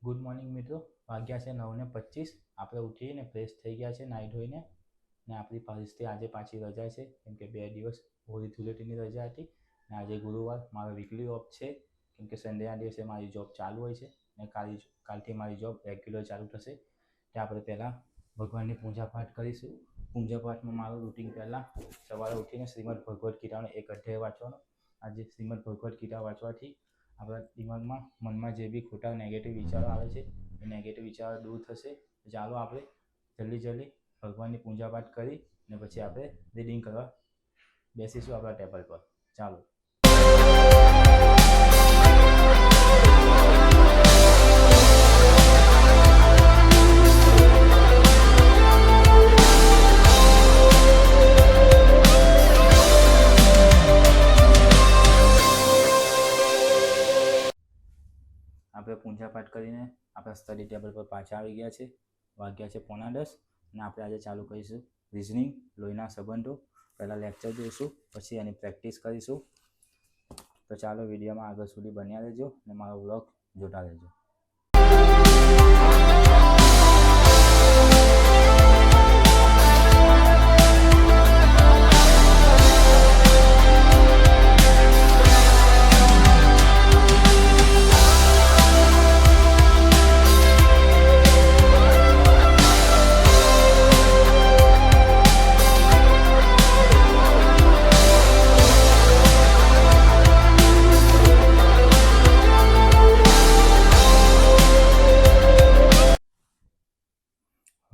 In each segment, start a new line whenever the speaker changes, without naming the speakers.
Good morning મિત્રો, વાગ્યા છે 9:25। આપણે ઉઠીને ફ્રેશ થઈ ગયા છે નાહી ધોઈને, ને આપણી પાસેથી આજે પાછી રજા છે કેમ કે 2 દિવસ હોળી ધૂળેટીની રજા હતી ને આજે ગુરુવાર મારો વીકલી ઓફ છે કેમ કે સન્ડેના દિવસે મારી જોબ ચાલુ હોય છે ને કાલથી મારી જોબ રેગ્યુલર ચાલુ થશે। તે આપણે પહેલાં ભગવાનની પૂજા પાઠ કરીશું। પૂજા પાઠમાં મારું રૂટિન પહેલાં સવારે ઉઠીને શ્રીમદ ભગવદ્ ગીતાનો એક અધ્યાય વાંચવાનો। આજે શ્રીમદ ભગવદ્ ગીતા વાંચવાથી આપણા દિમાગમાં મનમાં જે બી ખોટા નેગેટિવ વિચારો આવે છે એ નેગેટિવ વિચારો દૂર થશે। ચાલો આપણે જલ્દી ભગવાનની પૂજા પાઠ કરી ને પછી આપણે રીડિંગ કરવા બેસીશું આપણા ટેબલ પર। ચાલો આપણે પૂજા પાઠ કરીને આપણા સ્ટડી ટેબલ પર પાછા આવી ગયા છે। વાગ્યા છે 9:45 અને આપણે આજે ચાલુ કરીશું રિઝનિંગ લોહીના સંબંધો। પહેલાં લેક્ચર જોઈશું, પછી એની પ્રેક્ટિસ કરીશું। તો ચાલો વિડીયોમાં આગળ સુધી બન્યા રહેજો અને મારો વ્લોગ જોતા રહેજો।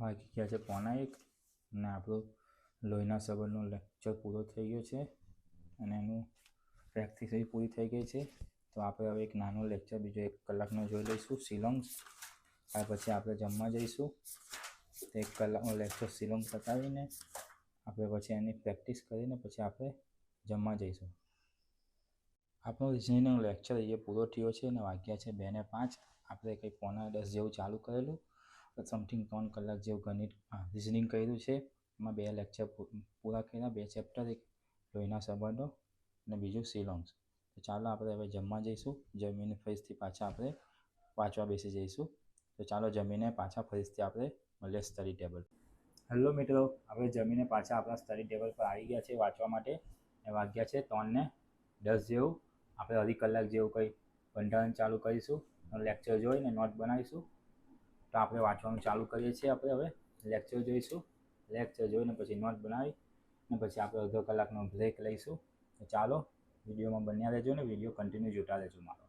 વાગી ગયા છે 9:45 અને આપણો લોહીના સંબંધનો લેક્ચર પૂરો થઈ ગયો છે અને એનું પ્રેક્ટિસ પૂરી થઈ ગઈ છે। તો આપણે હવે એક નાનો લેક્ચર બીજો 1 કલાકનો જોઈ લઈશું શિલોંગ। આ પછી આપણે જમવા જઈશું। 1 કલાકનો લેક્ચર શિલોંગ પતાવીને આપણે પછી એની પ્રેક્ટિસ કરીને પછી આપણે જમવા જઈશું। આપણો રિઝનિંગનો લેક્ચર એ પૂરો થયો છે અને વાગ્યા છે 2:05। આપણે કંઈ 9:45 જેવું ચાલુ કરેલું, સમથિંગ 3 કલાક જેવું ગણિત રિઝનિંગ કર્યું છે। એમાં 2 લેક્ચર પૂરા કર્યા, 2 ચેપ્ટર, એક લોહીના સંબંધો અને બીજું શિલોંગ। તો ચાલો આપણે હવે જમવા જઈશું। જમીને ફરીથી પાછા આપણે વાંચવા બેસી જઈશું। તો ચાલો જમીને પાછા ફરીથી આપણે મળીએ સ્ટડી ટેબલ। હેલો મિત્રો, આપણે જમીને પાછા આપણા સ્ટડી ટેબલ પર આવી ગયા છે વાંચવા માટે। એ વાગ્યા છે 3:10 જેવું। આપણે અડધી કલાક જેવું કંઈ બંધારણ ચાલુ કરીશું, લેક્ચર જોઈને નોટ બનાવીશું। તો આપણે વાંચવાનું ચાલુ કરીએ છીએ। આપણે હવે લેક્ચર જોઈશું, લેક્ચર જોઈને પછી નોટ બનાવી અને પછી આપણે અડધો કલાકનો બ્રેક લઈશું। તો ચાલો વિડીયોમાં બન્યા રહેજો ને વિડીયો કન્ટિન્યુ જોતા રહેજો મારો।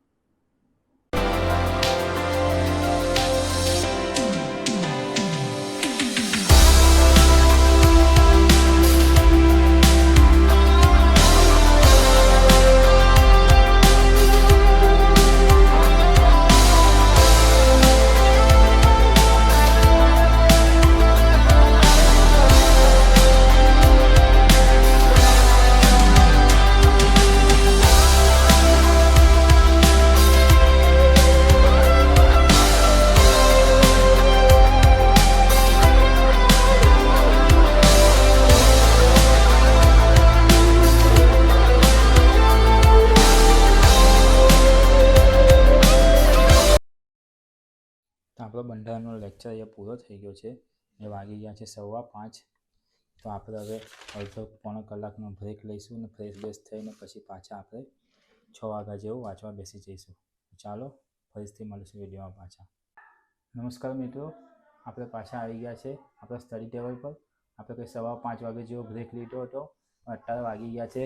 આપણો બંધારણનો લેક્ચર એ પૂરો થઈ ગયો છે। એ વાગી ગયા છે 5:15। તો આપણે હવે અડધો પોણો કલાકનો બ્રેક લઈશું અને ફ્રેશ બેશ થઈને પછી પાછા આપણે 6 વાગ્યા જેવું વાંચવા બેસી જઈશું। ચાલો ફરીથી મળીશું વિડીયોમાં પાછા। નમસ્કાર મિત્રો, આપણે પાછા આવી ગયા છે આપણા સ્ટડી ટેબલ પર। આપણે કંઈ 5:15 વાગે જેવો બ્રેક લીધો હતો। અત્યારે વાગી ગયા છે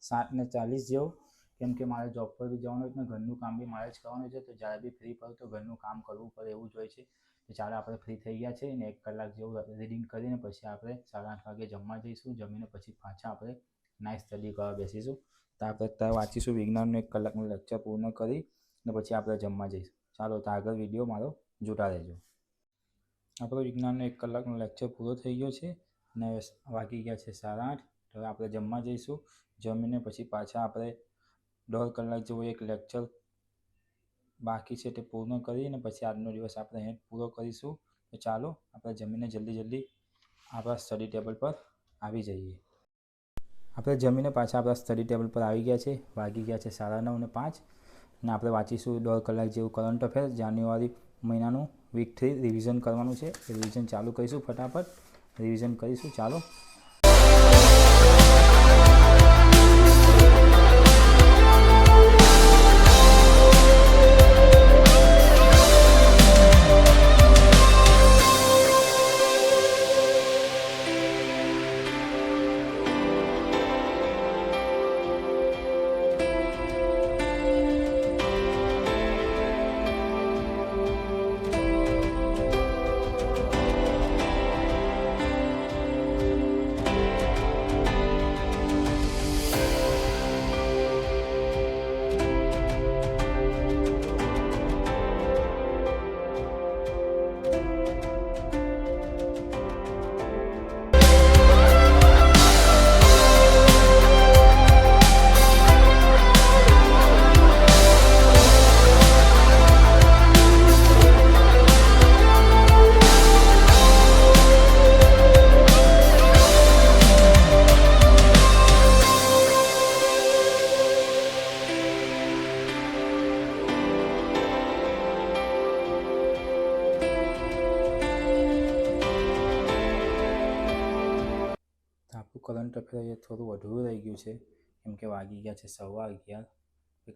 7:40 જેવું, કેમ કે મારે જોબ પર બી જવાનું હોય ને ઘરનું કામ બી મારે જ કરવાનું છે। તો જ્યારે બી ફ્રી પડું તો ઘરનું કામ કરવું પડે એવું જ હોય છે। તો ચાલો આપણે ફ્રી થઈ ગયા છે ને 1 કલાક જેવું રીડિંગ કરીને પછી આપણે 8:30 વાગે જમવા જઈશું। જમીને પછી પાછા આપણે નાઇટ સ્ટડી કરવા બેસીશું। તો આપણે અત્યારે વાંચીશું વિજ્ઞાનનું 1 કલાકનું લેક્ચર પૂર્ણ કરી ને પછી આપણે જમવા જઈશું। ચાલો તો આગળ વિડીયો મારો જોતા રહેજો। આપણો વિજ્ઞાનનો 1 કલાકનો લેક્ચર પૂરો થઈ ગયો છે અને વાગી ગયા છે 8:30। તો આપણે જમવા જઈશું। જમીને પછી પાછા આપણે 1.5 કલાક જેવો એક લેક્ચર બાકી છે તે પૂર્ણ કરીને પછી આજનો દિવસ આપણે અહીં પૂરો કરીશું। તો ચાલો આપણે જમીને જલ્દી આપણા સ્ટડી ટેબલ પર આવી જઈએ। આપણે જમીને પાછા આપણા સ્ટડી ટેબલ પર આવી ગયા છે। વાગી ગયા છે 9:30 અને 5 અને આપણે વાંચીશું 1.5 કલાક જેવું કરંટ અફેર જાન્યુઆરી મહિનાનું વીક 3 રિવિઝન કરવાનું છે. રિવિઝન ચાલુ કરીશું, ફટાફટ રિવિઝન કરીશું. ચાલો આપણું કરંટ અફેર થોડું અધૂરું રહી ગયું છે, કેમ કે વાગી ગયા છે 11:15.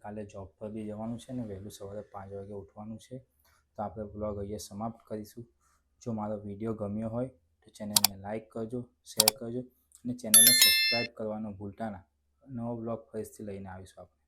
કાલે જોબ પર બી જવાનું છે ને વહેલું સવારે 5 વાગે ઉઠવાનું છે. તો આપણે બ્લોગ અહીંયા સમાપ્ત કરીશું. જો મારો વિડીયો ગમ્યો હોય તો ચેનલને લાઇક કરજો, શેર કરજો અને ચેનલને સબસ્ક્રાઈબ કરવાનું ભૂલતા ના. નવો બ્લોગ ફરીથી લઈને આવીશું આપણે.